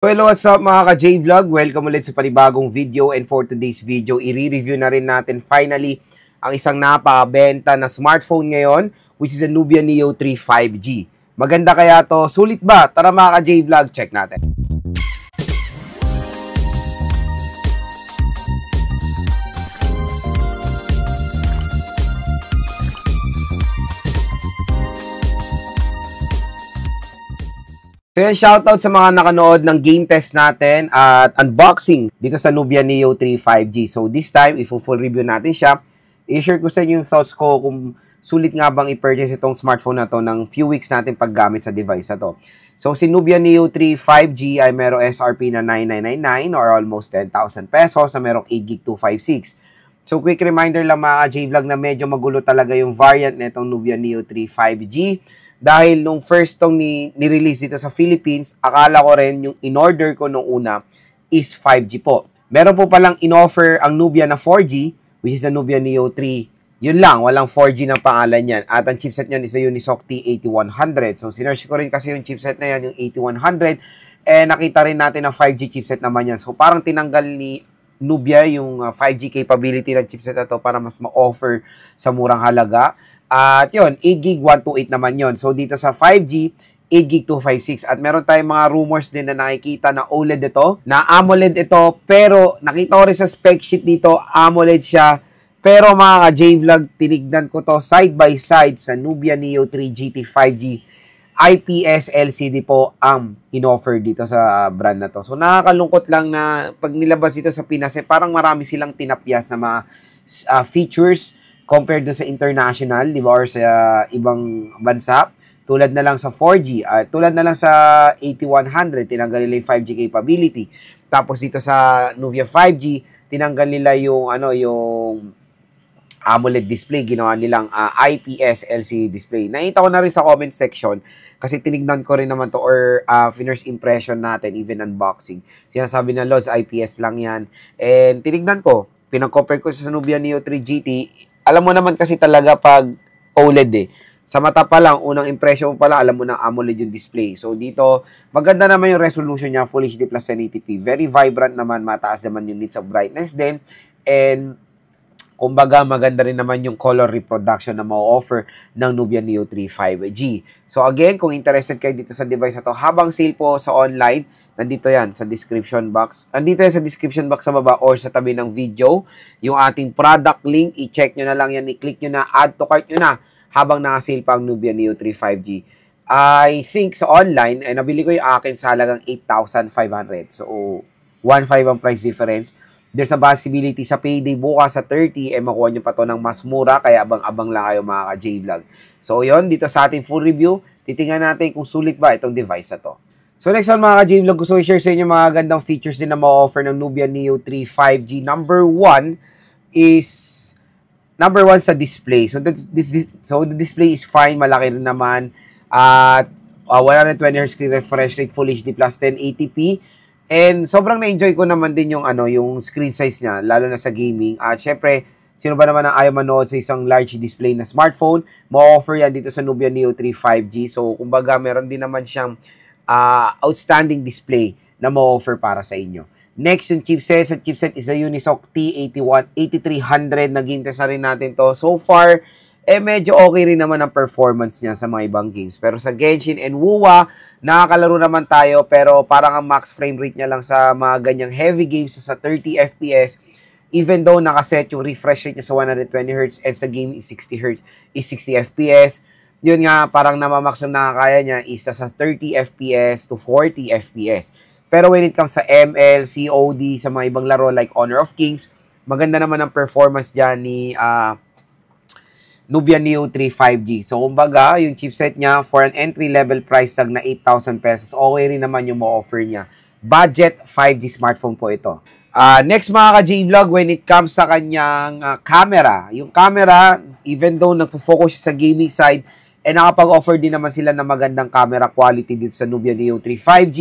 Hello, what's up mga ka-J-Vlog? Welcome ulit sa panibagong video, and for today's video, i-review na rin natin finally ang isang napakabenta na smartphone ngayon, which is a Nubia Neo 3 5G. Maganda kaya to? Sulit ba? Tara mga ka-J-Vlog, check natin. So yan, shoutout sa mga nakanood ng game test natin at unboxing dito sa Nubia Neo 3 5G. So this time, i-full review natin siya. I-share ko sa inyo yung thoughts ko kung sulit nga bang i-purchase itong smartphone na to ng few weeks natin paggamit sa device na to. So si Nubia Neo 3 5G ay merong SRP na 9,999 or almost 10,000 pesos na merong 8GB 256. So quick reminder lang mga J-Vlog na medyo magulo talaga yung variant na itong Nubia Neo 3 5G. Dahil nung first tong ni-release dito sa Philippines, akala ko rin yung in-order ko nung una is 5G po. Meron po palang in-offer ang Nubia na 4G, which is the Nubia Neo 3. Yun lang, walang 4G ng pangalan yan. At ang chipset niyan is a Unisoc T8100. So sinerch ko rin kasi yung chipset na yan, yung 8100. Eh nakita rin natin na 5G chipset naman yan. So parang tinanggal ni Nubia yung 5G capability ng chipset na to para mas ma-offer sa murang halaga. At yun, 8GB 128 naman yun. So dito sa 5G, 8GB 256. At meron tayong mga rumors din na nakikita na OLED ito, na AMOLED ito, pero nakita ko rin sa spec sheet dito, AMOLED siya. Pero mga ka-J-Vlog, tinignan ko to side by side sa Nubia Neo 3 GT 5G. IPS LCD po ang in-offer dito sa brand na to. So nakakalungkot lang na pag nilabas dito sa Pinas, parang marami silang tinapyas na mga features compared do sa international, di ba, or sa ibang bansa. Tulad na lang sa 4G, tulad na lang sa 8100, tinanggal nila yung 5G capability. Tapos dito sa Nubia 5G, tinanggal nila yung yung AMOLED display, ginawa nilang IPS LCD display. Nakita ko na rin sa comment section kasi tinignan ko rin naman to, or first impression natin, even unboxing. Sinasabi na Lods, IPS lang yan. And tinignan ko, pinag-compare ko sa Nubia Neo 3 GT. Alam mo naman kasi talaga pag OLED sa mata pa lang, unang impression mo pa lang, alam mo na AMOLED yung display. So dito, maganda naman yung resolution niya, Full HD plus 1080p. Very vibrant naman, mataas naman yung nits of brightness din. And kumbaga, maganda rin naman yung color reproduction na ma-offer ng Nubia Neo 3 5G. So again, kung interested kayo dito sa device na to, habang sale po sa online, nandito yan sa description box. Nandito yan sa description box sa baba or sa tabi ng video. Yung ating product link, i-check nyo na lang yan, i-click nyo na, add to cart nyo na habang naka-sale pa ang Nubia Neo 3 5G. I think sa online, nabili ko yung akin sa halagang 8,500. So, 1.5 ang price difference. There's a possibility sa payday bukas sa 30, makuha nyo pa to ng mas mura, kaya abang-abang lang kayo mga ka-J-Vlog. So, yun, dito sa ating full review, titingnan natin kung sulit ba itong device na to. So, next one mga ka-J-Vlog, gusto ko i-share sa inyo mga gandang features din na ma-offer ng Nubia Neo 3 5G. Number one sa display. So, the display is fine, malaki rin naman. At 120Hz screen refresh rate, Full HD plus 1080p. And sobrang na-enjoy ko naman din yung yung screen size niya, lalo na sa gaming. At syempre, sino ba naman ang ayaw manood sa isang large display na smartphone? Ma-offer yan dito sa Nubia Neo 3 5G. So, kumbaga, meron din naman siyang outstanding display na ma-offer para sa inyo. Next, yung chipset. Sa chipset is a Unisoc T8300. Nag-game test na rin natin to. So far, medyo okay rin naman ang performance niya sa mga ibang games. Pero sa Genshin and WoWA, nakakalaro naman tayo, pero parang ang max frame rate niya lang sa mga ganyang heavy games sa 30 FPS, even though nakaset yung refresh rate niya sa 120Hz and sa game is 60Hz, is 60 FPS. Yun nga, parang namamax na nakakaya niya is sa 30 FPS to 40 FPS. Pero when it comes sa ML, COD, sa mga ibang laro like Honor of Kings, maganda naman ang performance dyan ni Nubia Neo 3 5G. So, kumbaga, yung chipset niya for an entry-level price tag na 8,000 pesos, okay rin naman yung ma-offer niya. Budget 5G smartphone po ito. Next mga ka-J-Vlog, when it comes sa kanyang camera. Yung camera, even though nagfo-focus siya sa gaming side, nakapag-offer din naman sila ng magandang camera quality dito sa Nubia Neo 3 5G.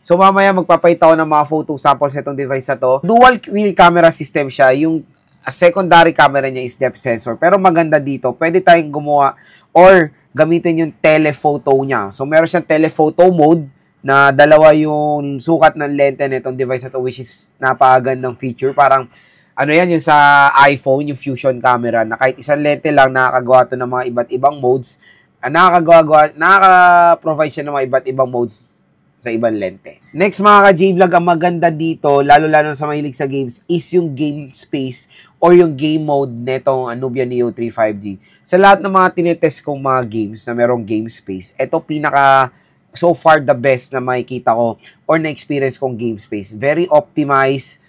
So, mamaya magpapahita ko ng mga photo samples sa itong device na to. Dual rear camera system siya. Yung secondary camera niya is depth sensor. Pero maganda dito, pwede tayong gumawa or gamitin yung telephoto niya. So, meron siyang telephoto mode na dalawa yung sukat ng lente nitong device na to, which is napakagandang feature. Parang ano yan, yung sa iPhone, yung fusion camera, na kahit isang lente lang, nakakagawa to ng mga iba't ibang modes. Nakaka-provide siya ng mga iba't ibang modes sa ibang lente. Next mga ka-J-Vlog, ang maganda dito, lalo-lalo sa mahilig sa games, is yung game space or yung game mode netong Nubia Neo 3 5G. Sa lahat ng mga tinetest kong mga games na merong game space, ito pinaka so far the best na makikita ko or na-experience kong game space. Very optimized,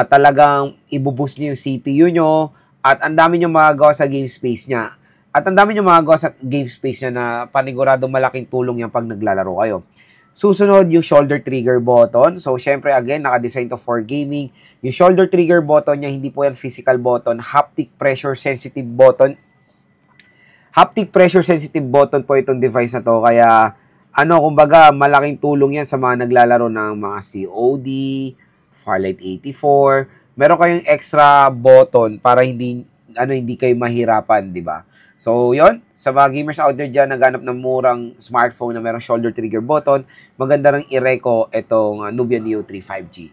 talagang ibuboost niyo yung CPU nyo, at ang dami nyo magagawa sa game space niya. At ang dami nyo magagawa sa game space niya na paniguradong malaking tulong yan pag naglalaro kayo. Susunod, yung shoulder trigger button. So, syempre, again, naka-design to for gaming. Yung shoulder trigger button niya, hindi po yan physical button. Haptic pressure sensitive button. Haptic pressure sensitive button po itong device na to. Kaya, kumbaga, malaking tulong yan sa mga naglalaro ng mga COD, Farlight 84. Meron kayong extra button para hindi kayo mahirapan, di ba? So, yon, sa mga gamers out there dyan, naghanap ng murang smartphone na merong shoulder trigger button, maganda rin i-reco itong Nubia Neo 3 5G.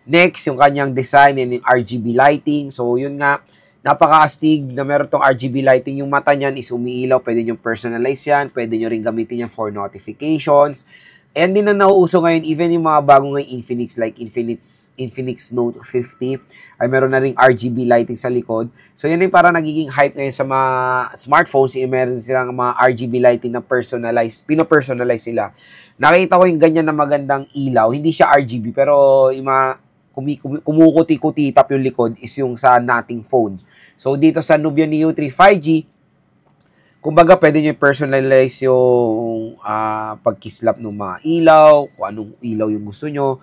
Next, yung kanyang design and yung RGB lighting. So, yun nga, napaka-astig na meron tong RGB lighting. Yung mata niyan is umiilaw, pwede nyo personalize yan, pwede nyo rin gamitin yan for notifications. And din na nauuso ngayon, even yung mga bagong ngayon Infinix, like Infinix Note 50, ay meron na ring RGB lighting sa likod. So, yun yung parang nagiging hype ngayon sa mga smartphones. Meron silang mga RGB lighting na pino-personalize sila. Nakita ko yung ganyan na magandang ilaw. Hindi siya RGB, pero yung mga kumukuti-kutitap yung likod is yung sa nating phone. So, dito sa Nubia Neo 3 5G, kumbaga, pwede nyo personalize yung pagkislap ng mga ilaw, kung anong ilaw yung gusto nyo.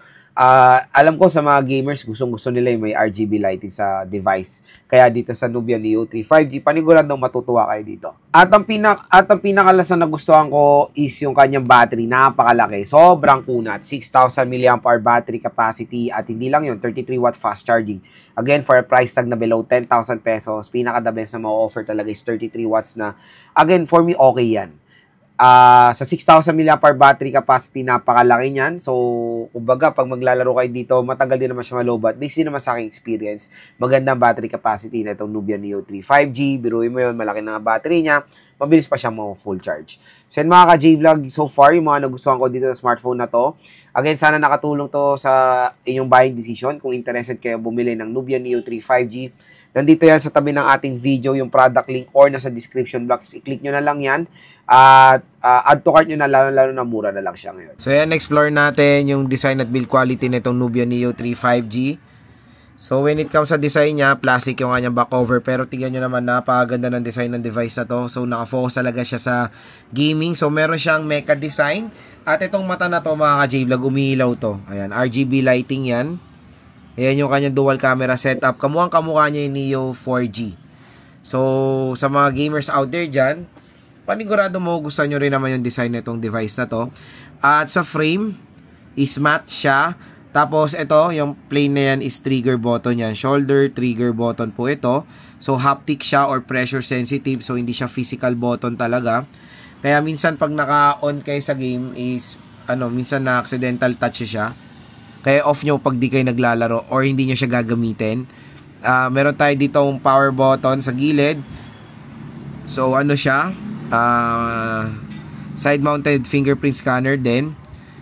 Alam ko sa mga gamers, gustong-gusto nila yung may RGB lighting sa device. Kaya dito sa Nubia Neo 3 5G, paniguradong matutuwa kayo dito. At ang pinakalas na nagustuhan ko is yung kanyang battery. Napakalaki. Sobrang kunat. 6,000 mAh battery capacity. At hindi lang yun, 33 watt fast charging. Again, for a price tag na below 10,000 pesos, pinaka-the best na ma-offer talaga is 33 watts na. Again, for me, okay yan. Sa 6,000 mAh battery capacity, napakalaki niyan. So, kumbaga, pag maglalaro kayo dito, matagal din naman siya malobat. Based din naman sa aking experience, magandang battery capacity na itong Nubia Neo 3 5G. Biruin mo yun, malaki na battery niya. Mabilis pa siya full charge. So, yun mga ka-J-Vlog, so far, yung mga nagustuhan ko dito sa smartphone na to. Again, sana nakatulong to sa inyong buying decision. Kung interested kayo bumili ng Nubia Neo 3 5G, nandito yan sa tabi ng ating video, yung product link or nasa description box. I-click nyo na lang yan. At add to cart nyo na, lalo na mura na lang siya ngayon. So yan, explore natin yung design at build quality nitong Nubia Neo 3 5G. So when it comes sa design niya, plastic yung kanyang back cover. Pero tingnan nyo naman, napakaganda ng design ng device na to. So nakafocus talaga siya sa gaming. So meron siyang mecha design. At itong mata na to mga ka-J-Vlog, umiilaw to. Ayan, RGB lighting yan. Ayan yung kanyang dual camera setup. Kamukha niya yung Neo 4G. So, sa mga gamers out there dyan, panigurado mo, gusto nyo rin naman yung design nitong device na to. At sa frame, is matte siya. Tapos, ito, yung plain na yan is trigger button yan. Shoulder trigger button po ito. So, haptic siya or pressure sensitive. So, hindi siya physical button talaga. Kaya, minsan, pag naka-on kayo sa game is, minsan na accidental touch siya. Kaya off nyo pag di kayo naglalaro or hindi nyo siya gagamitin. Meron tayo dito yung power button sa gilid. So, siya? Side-mounted fingerprint scanner din.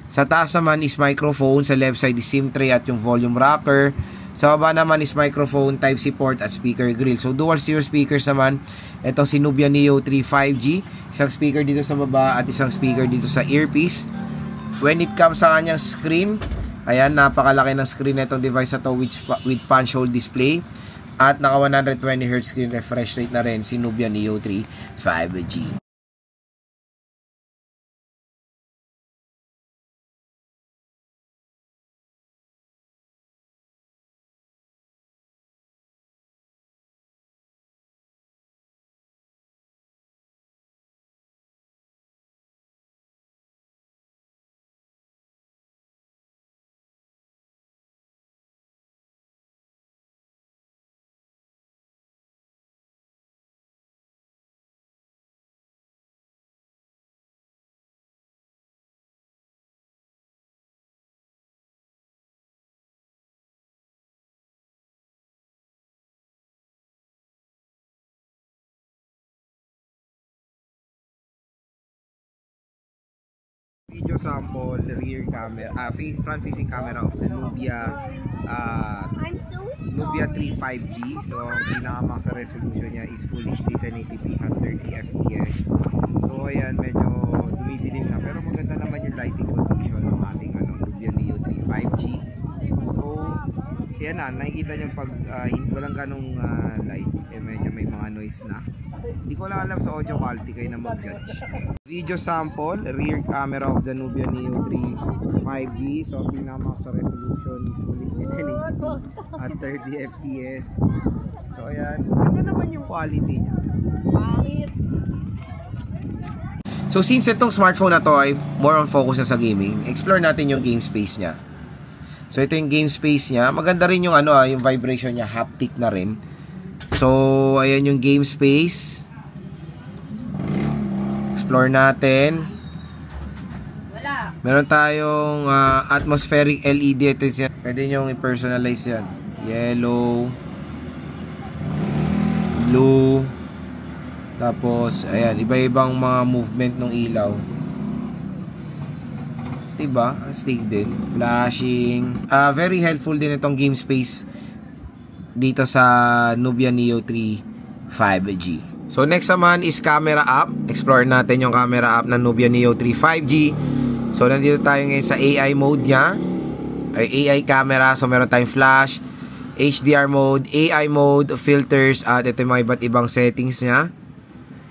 Sa taas naman is microphone. Sa left side is SIM tray at yung volume rocker. Sa baba naman is microphone, Type-C port at speaker grill. So, dual stereo speakers naman. Ito si Nubia Neo 3 5G. Isang speaker dito sa baba at isang speaker dito sa earpiece. When it comes sa kanyang screen, ayan, napakalaki ng screen na itong device na to with punch hole display. At naka 120Hz screen refresh rate na rin si Nubia Neo 3 5G. video sample, rear camera, front-facing camera of the Nubia Nubia 3 5G. So, ang pinaka-max sa resolution niya is Full HD 1080p at 30 fps. So, ayan, medyo dumidilim na. Pero maganda naman yung lighting condition ng ating Nubia Neo 3 5G. So, yan na, nakikita nyo pag walang ganong light, medyo may mga noise na. Hindi ko lang alam sa audio quality, kayo na mag-judge. Video sample, rear camera of the Nubia Neo 3 5G. So, pinaka-max sa resolution is Full HD 1080p at 30 fps. So, ayan, ganda naman yung quality niya. So, since itong smartphone na to ay more on focus na sa gaming, explore natin yung game space niya. So, ito yung game space niya. Maganda rin yung yung vibration niya, haptic na rin. So, ayan yung game space. Explore natin. Meron tayong atmospheric LED. Ito yan. Pwede nyo i-personalize yan. Yellow, blue, tapos, ayan, iba-ibang mga movement ng ilaw. Diba? Stick din. Flashing. Very helpful din itong game space dito sa Nubia Neo 3 5G. So, next naman is camera app. Explore natin yung camera app ng Nubia Neo 3 5G. So, nandito tayo ngayon sa AI mode niya. AI camera. So, meron tayong flash, HDR mode, AI mode, filters, at ito yung mga iba't ibang settings niya.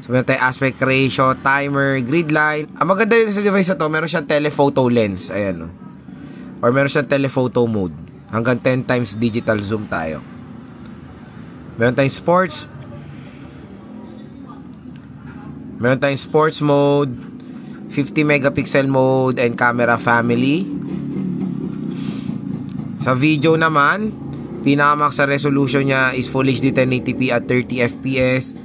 So, meron tayong aspect ratio, timer, grid line. Ang maganda dito sa device na to, meron siyang telephoto lens. Ayan, no? Or meron siyang telephoto mode. Hanggang 10 times digital zoom tayo. Meron tayong sports. Meron tayong sports mode, 50 megapixel mode, and camera family. Sa video naman, pinaka-max sa resolution niya is Full HD 1080p at 30 fps.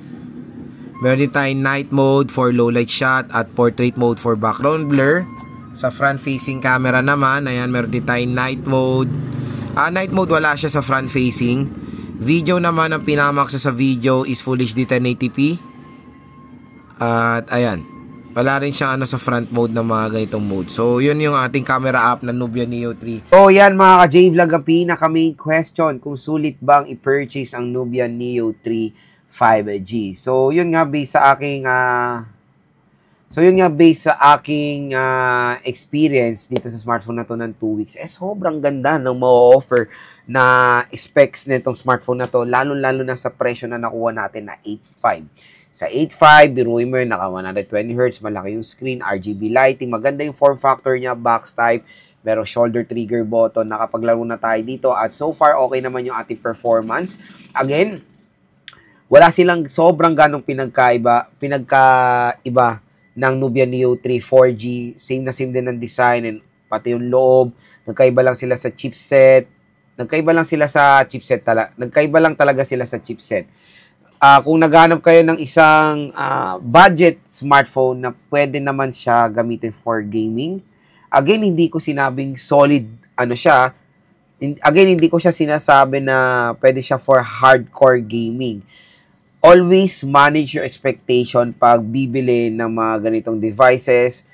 Meron din tayong night mode for low light shot at portrait mode for background blur. Sa front facing camera naman, ayan, meron din tayong night mode. Night mode wala siya sa front facing. Video naman, ang pinamax sa video is Full HD 1080p. At ayan, wala rin siyang sa front mode ng mga ganitong mode. So, yun yung ating camera app ng Nubia Neo 3. So, yan mga ka-J-Vlog, ang pinaka main question, kung sulit bang i-purchase ang Nubia Neo 3 5G. So, yun nga based sa aking experience dito sa smartphone na to ng 2 weeks, sobrang ganda ng ma-offer na specs nitong smartphone na to, lalo-lalo na sa presyo na nakuha natin na 8.5. Sa 8.5, biruin mo yun, naka 120Hz, malaki yung screen, RGB lighting, maganda yung form factor niya, box type, meron shoulder trigger button, nakapaglaro na tayo dito, at so far, okay naman yung ating performance. Again, wala silang sobrang ganong pinagkaiba ng Nubia Neo 3 4G. Same na same din ng design and pati yung loob. Nagkaiba lang sa chipset. Nagkaiba lang talaga sila sa chipset. Kung naghanap kayo ng isang budget smartphone na pwede naman siya gamitin for gaming, again, hindi ko sinabing solid siya. Again, hindi ko siya sinasabi na pwede siya for hardcore gaming. Always manage your expectation pag bibili ng mga ganitong devices.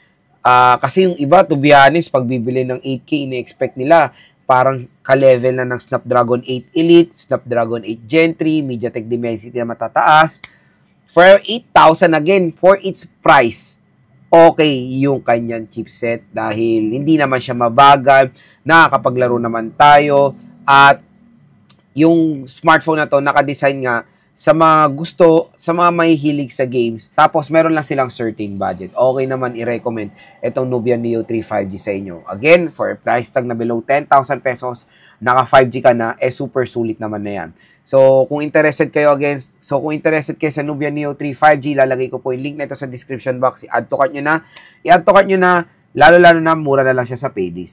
Kasi yung iba, to be honest, pag bibili ng 8K, ine-expect nila parang ka-level na ng Snapdragon 8 Elite, Snapdragon 8 Gen 3, MediaTek Dimensity na matataas. For 8,000 again, for its price, okay yung kanyang chipset dahil hindi naman siya mabagal, nakakapaglaro naman tayo, at yung smartphone na to, nakadesign nga sa mga mahihilig sa games, tapos meron lang silang certain budget. Okay naman i-recommend itong Nubia Neo 3 5G sa inyo. Again, for a price tag na below 10,000 pesos, naka 5G ka na, super sulit naman na yan. So, kung interested kayo sa Nubia Neo 3 5G, lalagay ko po yung link na ito sa description box. I-add to cart nyo na, lalo-lalo na, mura na lang siya sa Paydays.